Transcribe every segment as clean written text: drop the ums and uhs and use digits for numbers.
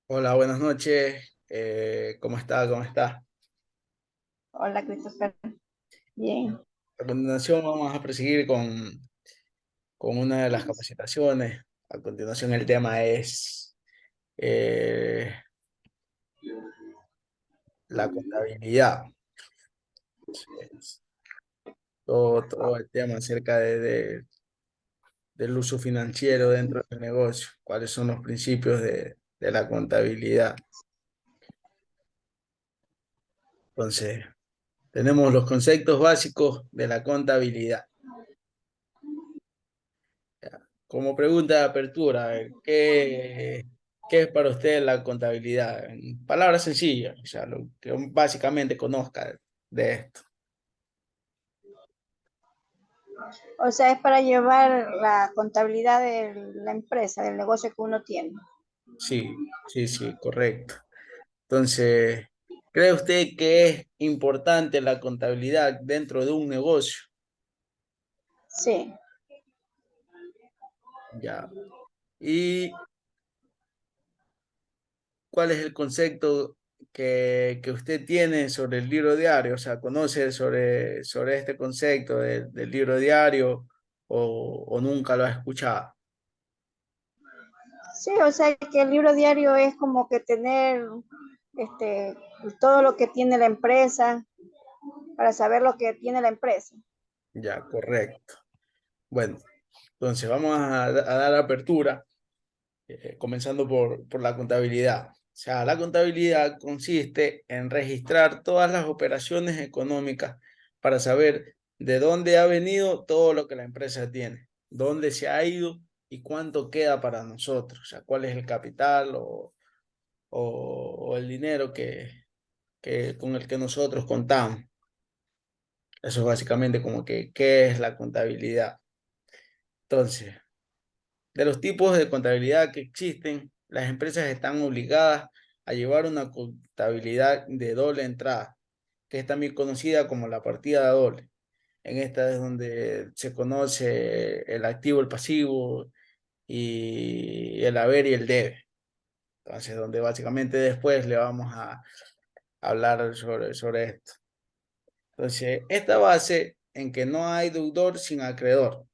Hola, buenas noches. ¿Cómo está? ¿Cómo está? Hola, Christopher. Bien. A continuación vamos a proseguir con una de las capacitaciones. A continuación el tema es eh, la contabilidad. Es todo el tema acerca del uso financiero dentro del negocio. ¿Cuáles son los principios de la contabilidad? Entonces, tenemos los conceptos básicos de la contabilidad. Como pregunta de apertura, ¿qué es para usted la contabilidad? En palabras sencillas, o sea, lo que básicamente conozca de esto. O sea, es para llevar la contabilidad de la empresa, del negocio que uno tiene. Sí, sí, sí, correcto. Entonces, ¿cree usted que es importante la contabilidad dentro de un negocio? Sí. Ya. ¿Y cuál es el concepto que usted tiene sobre el libro diario? O sea, ¿conoce sobre este concepto del libro diario o nunca lo ha escuchado? Sí, o sea, que el libro diario es como que tener este, todo lo que tiene la empresa para saber lo que tiene la empresa. Ya, correcto. Bueno, entonces vamos a dar apertura, comenzando por la contabilidad. O sea, la contabilidad consiste en registrar todas las operaciones económicas para saber de dónde ha venido todo lo que la empresa tiene, dónde se ha ido y cuánto queda para nosotros. O sea, cuál es el capital o el dinero con el que nosotros contamos. Eso es básicamente como que, ¿qué es la contabilidad? Entonces, de los tipos de contabilidad que existen, las empresas están obligadas a llevar una contabilidad de doble entrada, que es también conocida como la partida doble. En esta es donde se conoce el activo, el pasivo y el haber y el debe. Entonces, donde básicamente después le vamos a hablar sobre esto. Entonces, esta base en que no hay deudor sin acreedor.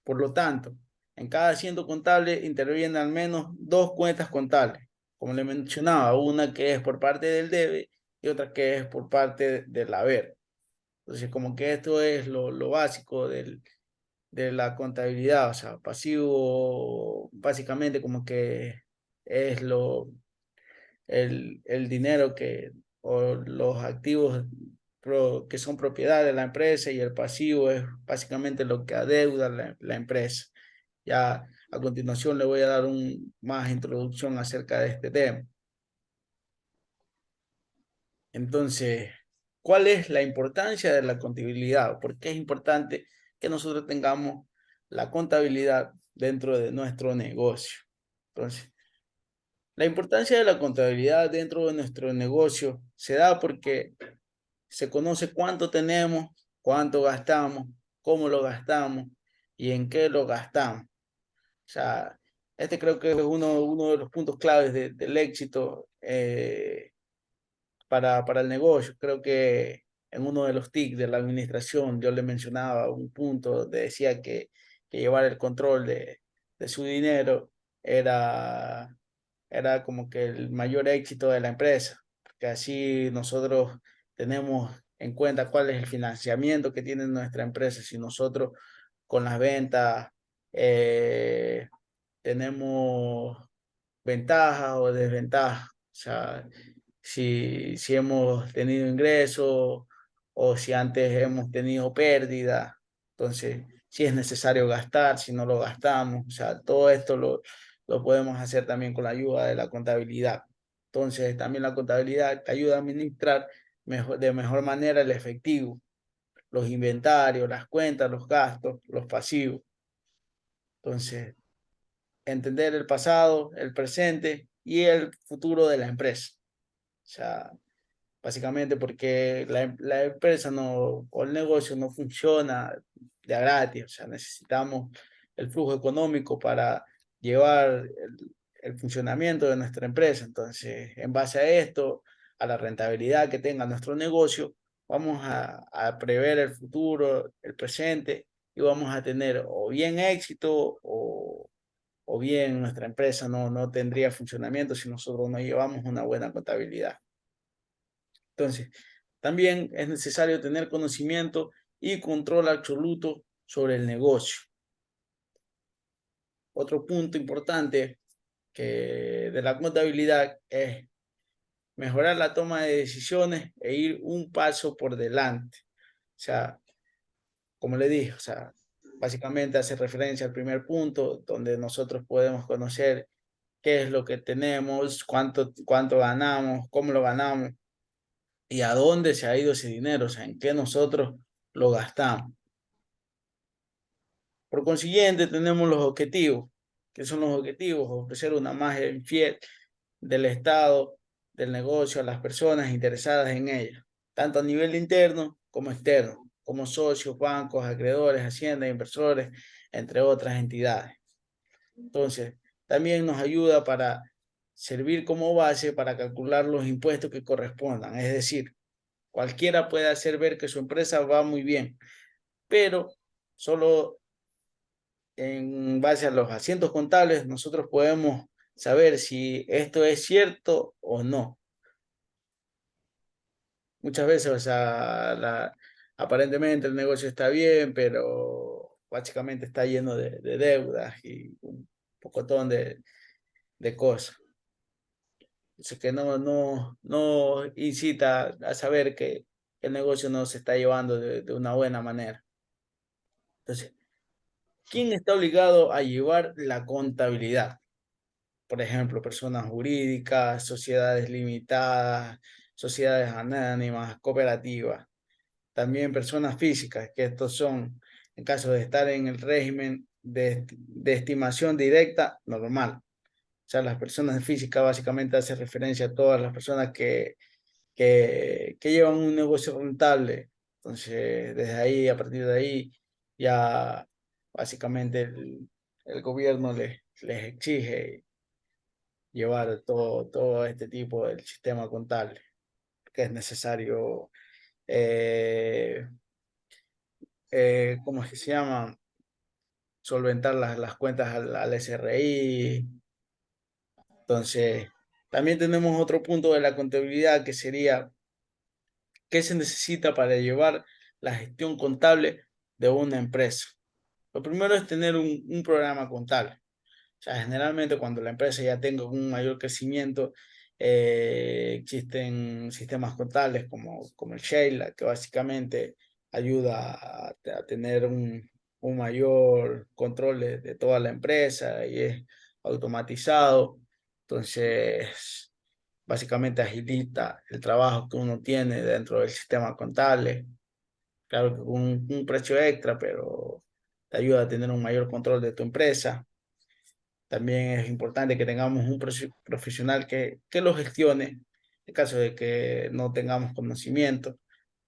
Por lo tanto, en cada asiento contable intervienen al menos dos cuentas contables, como le mencionaba, una que es por parte del debe y otra que es por parte del haber. Entonces, como que esto es lo básico de la contabilidad, o sea, pasivo, básicamente como que es el dinero o los activos que son propiedad de la empresa y el pasivo es básicamente lo que adeuda la empresa. Ya a continuación le voy a dar más introducción acerca de este tema. Entonces, ¿cuál es la importancia de la contabilidad? ¿Por qué es importante que nosotros tengamos la contabilidad dentro de nuestro negocio? Entonces, la importancia de la contabilidad dentro de nuestro negocio se da porque se conoce cuánto tenemos, cuánto gastamos, cómo lo gastamos y en qué lo gastamos. O sea, este creo que es uno de los puntos claves del éxito para el negocio. Creo que en uno de los TIC de la administración yo le mencionaba un punto donde decía que llevar el control de su dinero era, era como que el mayor éxito de la empresa, porque así nosotros tenemos en cuenta cuál es el financiamiento que tiene nuestra empresa, si nosotros con las ventas eh, tenemos ventajas o desventajas. O sea, si hemos tenido ingresos o si antes hemos tenido pérdida. Entonces, si es necesario gastar, si no lo gastamos. O sea, todo esto lo podemos hacer también con la ayuda de la contabilidad. Entonces, también la contabilidad te ayuda a administrar de mejor manera el efectivo, los inventarios, las cuentas, los gastos, los pasivos. Entonces, entender el pasado, el presente y el futuro de la empresa. O sea, básicamente porque la empresa no, o el negocio no funciona de a gratis, o sea, necesitamos el flujo económico para llevar el funcionamiento de nuestra empresa. Entonces, en base a esto, a la rentabilidad que tenga nuestro negocio, vamos a prever el futuro, el presente, y vamos a tener o bien éxito o bien nuestra empresa no tendría funcionamiento si nosotros no llevamos una buena contabilidad. Entonces, también es necesario tener conocimiento y control absoluto sobre el negocio. Otro punto importante de la contabilidad es mejorar la toma de decisiones e ir un paso por delante. O sea, como le dije, o sea, básicamente hace referencia al primer punto, donde nosotros podemos conocer qué es lo que tenemos, cuánto ganamos, cómo lo ganamos y a dónde se ha ido ese dinero, o sea, en qué nosotros lo gastamos. Por consiguiente, tenemos los objetivos. ¿Qué son los objetivos? Ofrecer una imagen fiel del Estado, del negocio a las personas interesadas en ella, tanto a nivel interno como externo, como socios, bancos, acreedores, haciendas, inversores, entre otras entidades. Entonces, también nos ayuda para servir como base para calcular los impuestos que correspondan. Es decir, cualquiera puede hacer ver que su empresa va muy bien, pero solo en base a los asientos contables nosotros podemos saber si esto es cierto o no. Muchas veces, o sea, aparentemente el negocio está bien, pero básicamente está lleno de deudas y un pocotón de cosas. Eso que no incita a saber que el negocio no se está llevando de una buena manera. Entonces, ¿quién está obligado a llevar la contabilidad? Por ejemplo, personas jurídicas, sociedades limitadas, sociedades anónimas, cooperativas. También personas físicas, que estos son, en caso de estar en el régimen de estimación directa normal. O sea, las personas físicas básicamente hace referencia a todas las personas que llevan un negocio rentable. Entonces, desde ahí, a partir de ahí, ya básicamente el gobierno les exige llevar todo este tipo del sistema contable, que es necesario, ¿cómo es que se llama? Solventar las cuentas al SRI. Entonces, también tenemos otro punto de la contabilidad que sería qué se necesita para llevar la gestión contable de una empresa. Lo primero es tener un programa contable. O sea, generalmente cuando la empresa ya tenga un mayor crecimiento, existen sistemas contables como el Sheila, que básicamente ayuda a tener un mayor control de toda la empresa y es automatizado. Entonces, básicamente agilita el trabajo que uno tiene dentro del sistema contable. Claro que con un precio extra, pero te ayuda a tener un mayor control de tu empresa. También es importante que tengamos un profesional que lo gestione en caso de que no tengamos conocimiento,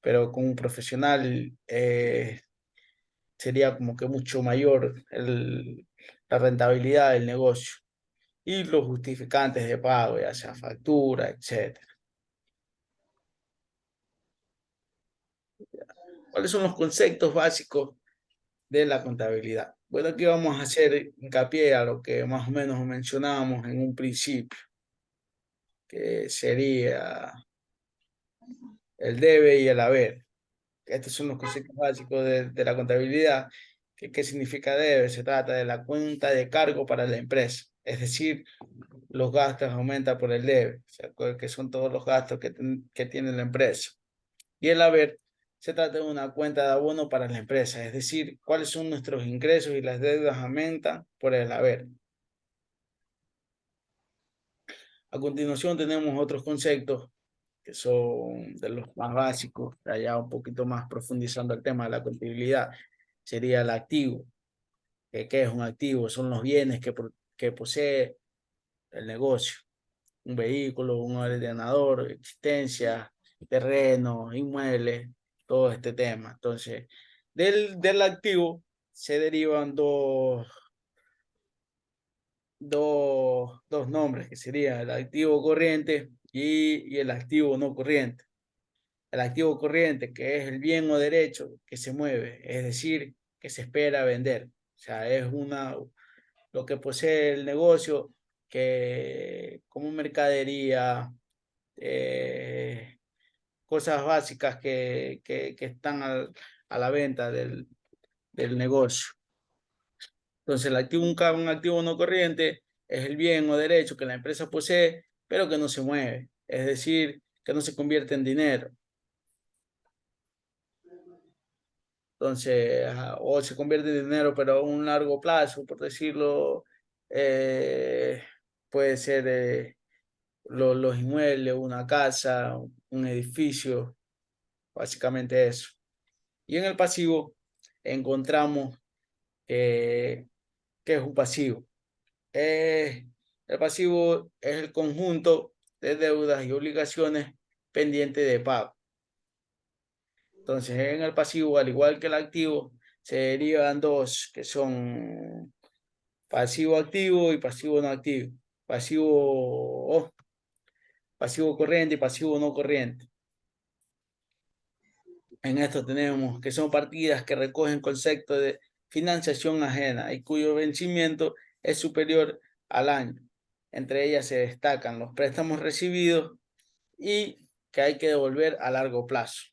pero con un profesional sería como que mucho mayor la rentabilidad del negocio y los justificantes de pago, ya sea factura, etcétera. ¿Cuáles son los conceptos básicos de la contabilidad? Bueno, aquí vamos a hacer hincapié a lo que más o menos mencionábamos en un principio, que sería el debe y el haber. Estos son los conceptos básicos de la contabilidad. ¿Qué significa debe? Se trata de la cuenta de cargo para la empresa, es decir, los gastos aumentan por el debe, o sea, que son todos los gastos que tiene la empresa. Y el haber se trata de una cuenta de abono para la empresa, es decir, cuáles son nuestros ingresos y las deudas aumentan por el haber. A continuación tenemos otros conceptos que son de los más básicos, allá un poquito más profundizando el tema de la contabilidad, sería el activo. ¿Qué es un activo? Son los bienes que posee el negocio, un vehículo, un ordenador, existencia, terreno, inmuebles, todo este tema. Entonces, del activo se derivan dos dos nombres, que sería el activo corriente y el activo no corriente. El activo corriente, que es el bien o derecho que se mueve, es decir, que se espera vender. O sea, es lo que posee el negocio, que como mercadería, cosas básicas que están a la venta del negocio. Entonces, un activo no corriente es el bien o derecho que la empresa posee, pero que no se mueve, es decir, que no se convierte en dinero. Entonces, o se convierte en dinero, pero a un largo plazo, por decirlo, eh, puede ser los inmuebles, una casa, un edificio, básicamente eso. Y en el pasivo encontramos que es un pasivo. El pasivo es el conjunto de deudas y obligaciones pendientes de pago. Entonces, en el pasivo, al igual que el activo, se derivan dos, que son pasivo activo y pasivo no activo. Pasivo corriente y pasivo no corriente. En esto tenemos que son partidas que recogen concepto de financiación ajena y cuyo vencimiento es superior al año. Entre ellas se destacan los préstamos recibidos y que hay que devolver a largo plazo.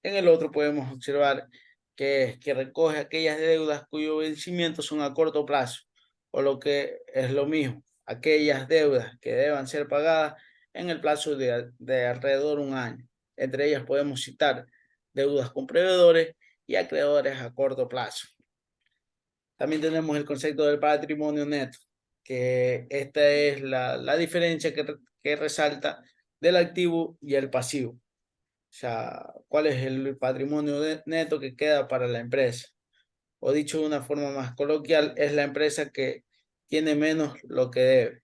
En el otro podemos observar que recoge aquellas deudas cuyos vencimientos son a corto plazo, o lo que es lo mismo, aquellas deudas que deban ser pagadas en el plazo de alrededor de un año. Entre ellas podemos citar deudas con proveedores y acreedores a corto plazo. También tenemos el concepto del patrimonio neto, que esta es la diferencia que resalta del activo y el pasivo. O sea, ¿cuál es el patrimonio neto que queda para la empresa? O dicho de una forma más coloquial, es la empresa que tiene menos lo que debe.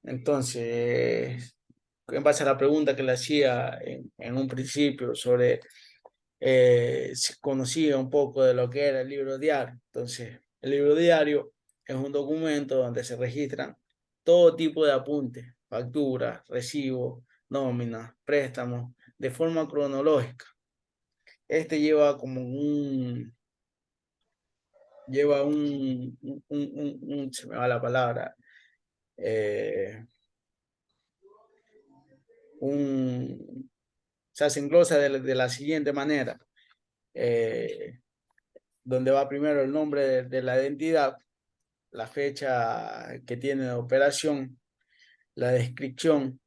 Entonces, en base a la pregunta que le hacía en un principio sobre si conocía un poco de lo que era el libro diario. Entonces, el libro diario es un documento donde se registran todo tipo de apuntes, facturas, recibos, nóminas, préstamos, de forma cronológica. Este lleva se me va la palabra, eh, un, se englosa de la siguiente manera, eh, donde va primero el nombre de la identidad, la fecha que tiene de operación, la descripción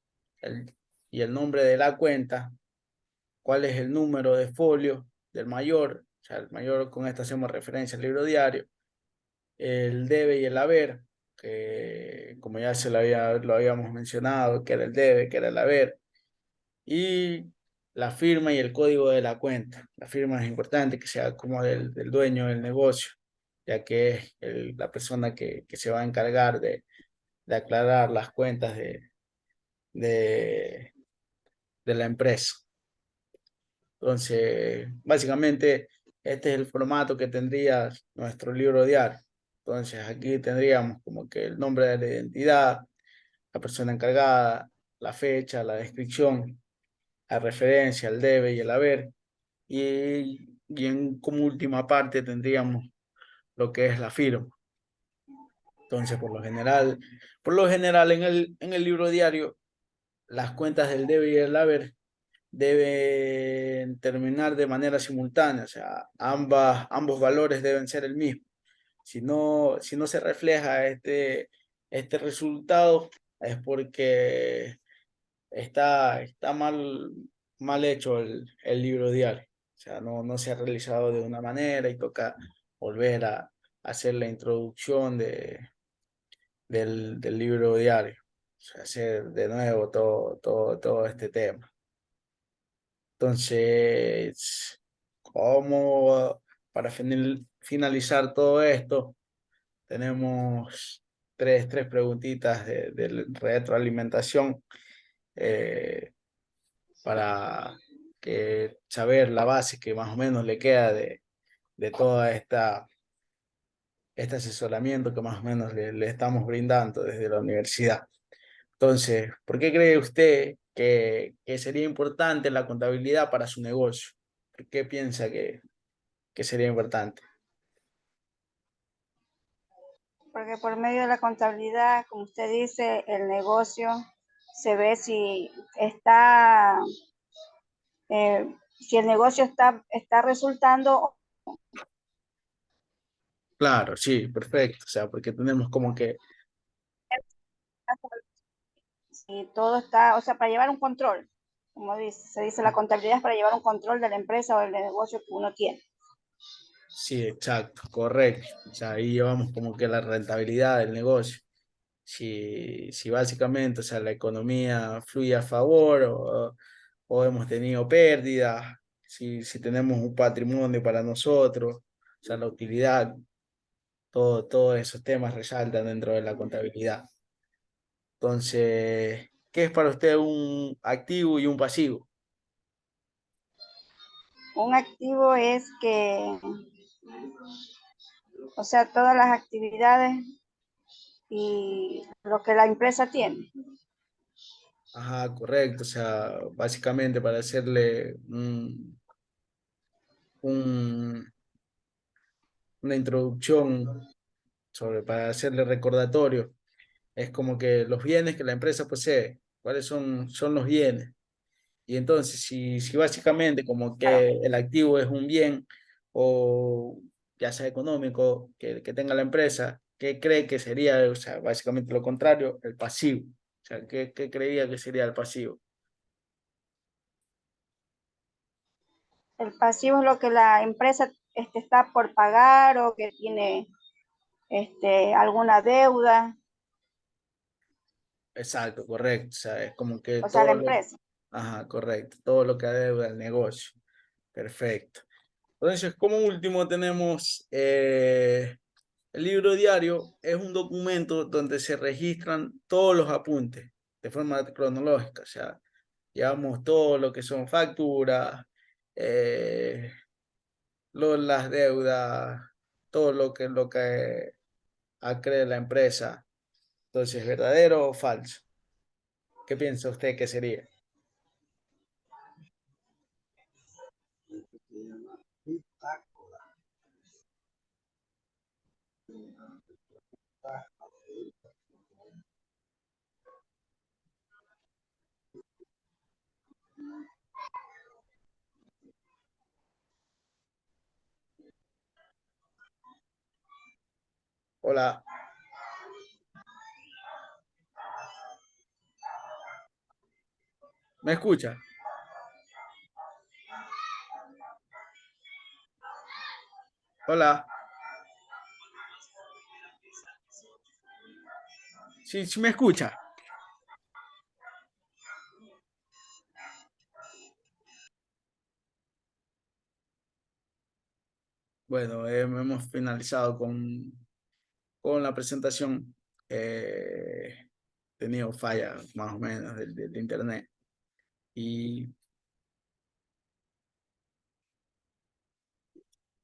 y el nombre de la cuenta, cuál es el número de folio del mayor, o sea, el mayor, con esto hacemos referencia al libro diario, el debe y el haber, que como ya lo habíamos mencionado, que era el debe, que era el haber, y la firma y el código de la cuenta. La firma es importante que sea como del dueño del negocio, ya que es la persona que se va a encargar de aclarar las cuentas de, de la empresa. Entonces, básicamente, este es el formato que tendría nuestro libro diario. Entonces, aquí tendríamos como que el nombre de la identidad, la persona encargada, la fecha, la descripción, la referencia, el debe y el haber. Como última parte tendríamos lo que es la firma. Entonces, por lo general en el libro diario, las cuentas del debe y el haber deben terminar de manera simultánea, o sea, ambos valores deben ser el mismo. Si no se refleja este resultado, es porque está mal hecho el libro diario. O sea, no se ha realizado de una manera y toca volver a hacer la introducción del libro diario. O sea, hacer de nuevo todo este tema. Entonces, como para finalizar todo esto, tenemos tres preguntitas de retroalimentación eh, para saber la base que más o menos le queda de toda este asesoramiento que más o menos le estamos brindando desde la universidad. Entonces, ¿por qué cree usted que sería importante la contabilidad para su negocio? ¿Por qué piensa que sería importante? Porque por medio de la contabilidad, como usted dice, el negocio se ve está, si el negocio está resultando, Claro, sí, perfecto. O sea, porque tenemos como que, si todo está, o sea, para llevar un control, como se dice, la contabilidad es para llevar un control de la empresa o del negocio que uno tiene. sí, exacto, correcto. O sea, ahí llevamos como que la rentabilidad del negocio. Si básicamente, o sea, la economía fluye a favor o hemos tenido pérdidas, si tenemos un patrimonio para nosotros, o sea, la utilidad, todos esos temas resaltan dentro de la contabilidad. Entonces, ¿qué es para usted un activo y un pasivo? Un activo es que, o sea, todas las actividades y lo que la empresa tiene. Ajá, correcto. O sea, básicamente para hacerle un- una introducción para hacerle recordatorio, es como que los bienes que la empresa posee, ¿cuáles son los bienes? Y entonces, si básicamente como Claro, que el activo es un bien o ya sea económico que tenga la empresa, ¿qué cree que sería, o sea, básicamente lo contrario, el pasivo? O sea, ¿qué creía que sería el pasivo? el pasivo es lo que la empresa está por pagar o que tiene alguna deuda, Exacto, correcto. O sea, es como que o sea, la todo lo, empresa. ajá, correcto, todo lo que adeuda el negocio. Perfecto. Entonces, como último tenemos el libro diario, es un documento donde se registran todos los apuntes de forma cronológica. O sea, llevamos todo lo que son facturas, eh, las deudas, todo lo que acree la empresa. Entonces, ¿verdadero o falso? ¿Qué piensa usted que sería? Hola, ¿me escucha? Hola, sí, sí me escucha. Bueno, hemos finalizado con la presentación. Tenido fallas más o menos del internet. Y